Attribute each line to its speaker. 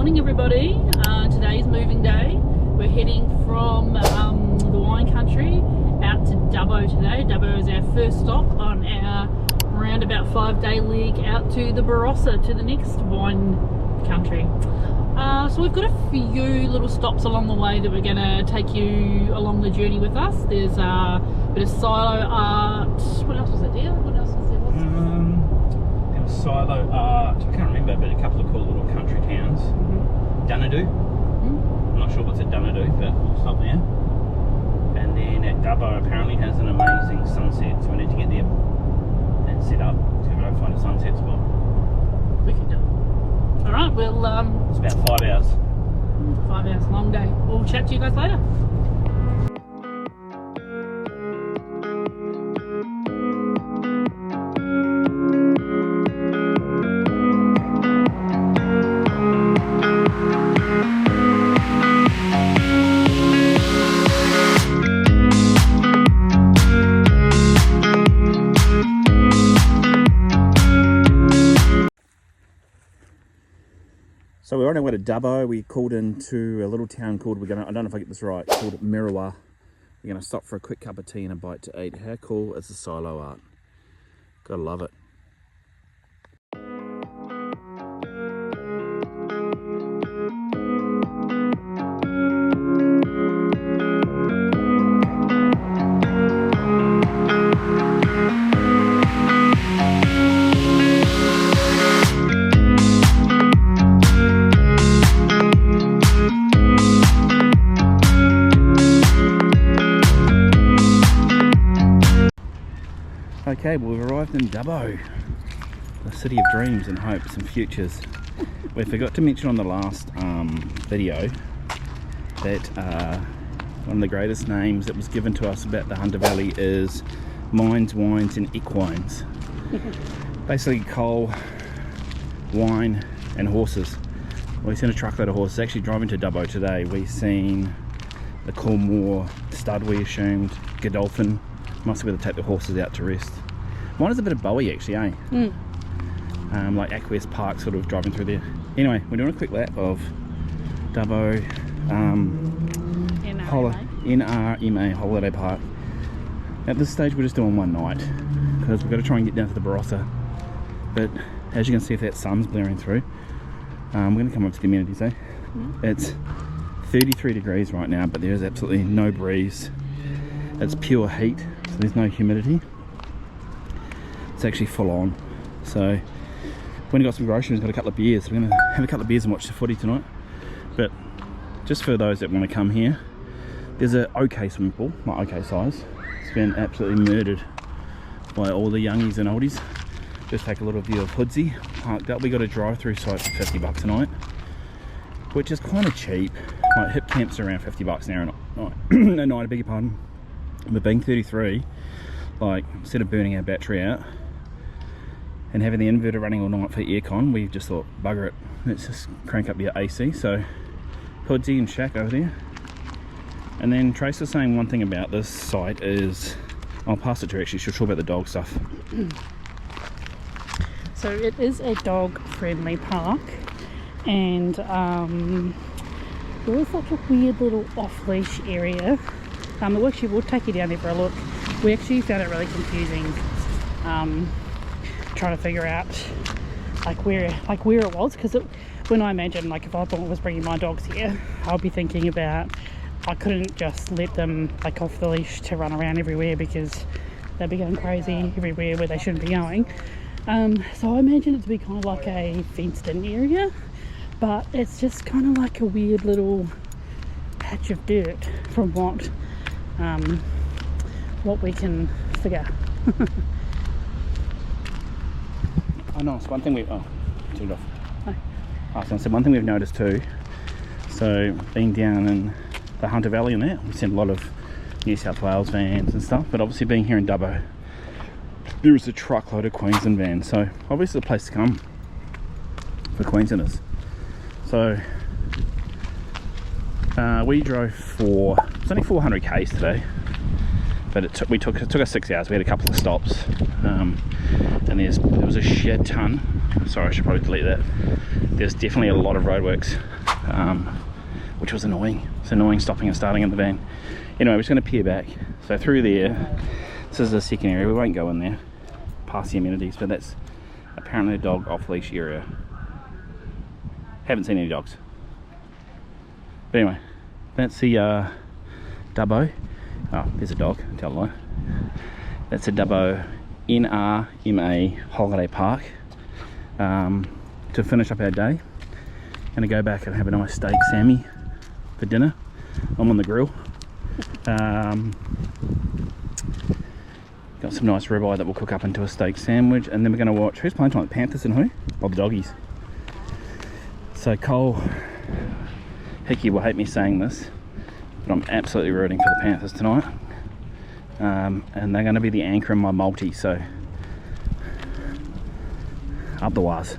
Speaker 1: morning everybody. Today's moving day. We're heading from the wine country out to Dubbo today. Dubbo is our first stop on our around about 5-day leg out to the Barossa, to the next wine country. So we've got a few little stops along the way that we're going to take you along the journey with us. There's a bit of silo art. What else was it, dear? What else was there?
Speaker 2: There was silo art. I can't remember, but a couple of cool little country towns. Dunedoo. I'm not sure what's at Dunedoo, but we'll stop there. And then at Dubbo apparently has an amazing sunset, so we need to get there and set up to go find a sunset spot.
Speaker 1: Wicked. Alright, we'll
Speaker 2: It's about 5 hours.
Speaker 1: 5 hours, long day. We'll chat to you guys later.
Speaker 2: So we're on our way to Dubbo. We called into a little town called, I don't know if I get this right, called Merriwa. We're going to stop for a quick cup of tea and a bite to eat. How cool is the silo art? Gotta love it. Okay, well, we've arrived in Dubbo, the city of dreams and hopes and futures. We forgot to mention on the last video that one of the greatest names that was given to us about the Hunter Valley is mines, wines and equines. Basically coal, wine and horses. We've seen a truckload of horses. Actually driving to Dubbo today, we've seen the Cormor stud, we assumed, Godolphin. Must be able to take the horses out to rest. Mine is a bit of Bowie actually, eh? Like Aqueous Park sort of driving through there. Anyway, we're doing a quick lap of Dubbo NRMA Holiday Park. At this stage we're just doing one night because we've got to try and get down to the Barossa. But as you can see, if that sun's blaring through, we're going to come up to the amenities, eh? It's 33 degrees right now, but there's absolutely no breeze. It's pure heat, so there's no humidity. It's actually full on. So when we got some groceries, we've got a couple of beers. So we're going to have a couple of beers and watch the footy tonight. But just for those that want to come here, there's an okay swimming pool, not okay size. It's been absolutely murdered by all the youngies and oldies. Just take a little view of Hoodsey parked up. We got a drive-through site for $50 a night, which is kind of cheap. Like hip camps are around $50 an hour a night, I beg your pardon. But being 33, like, instead of burning our battery out and having the inverter running all night for aircon, we just thought, bugger it, let's just crank up the AC. So Hoodsey and Shack over there. And then Trace was saying one thing about this site is, I'll pass it to her actually, she'll talk about the dog stuff.
Speaker 1: So it is a dog friendly park, and there is such a weird little off leash area. Actually, we'll take you down there for a look. We actually found it really confusing, trying to figure out where it was, because when I imagine, like, if I thought I was bringing my dogs here, I'll be thinking about I couldn't just let them off the leash to run around everywhere because they'd be going crazy everywhere where they shouldn't be going. So I imagine it to be kind of like a fenced-in area, but it's just kind of like a weird little patch of dirt from what we can figure.
Speaker 2: I know, it's one thing turned off.
Speaker 1: Oh.
Speaker 2: I was going to say, one thing we've noticed too, so being down in the Hunter Valley and that, we've seen a lot of New South Wales vans and stuff, but obviously being here in Dubbo, there is a truckload of Queensland vans, so obviously the place to come for Queenslanders. So we drove for, it's only 400 k's today, but it took us 6 hours. We had a couple of stops, and there was a shed ton Sorry, I should probably delete that. There's definitely a lot of roadworks, which was annoying. It's annoying stopping and starting in the van. Anyway, we're just going to peer back. So through there, this is the second area. We won't go in there past the amenities, but that's apparently a dog off-leash area. Haven't seen any dogs. But anyway, that's the Dubbo. Oh, there's a dog, tell a lie. That's a Dubbo NRMA holiday park. To finish up our day. Gonna go back and have a nice steak Sammy for dinner. I'm on the grill. Got some nice ribeye that we'll cook up into a steak sandwich, and then we're gonna watch, who's playing tonight? Panthers and who? Oh, the doggies. So Cole Hickey will hate me saying this, but I'm absolutely rooting for the Panthers tonight. And they're going to be the anchor in my multi, so up the wires.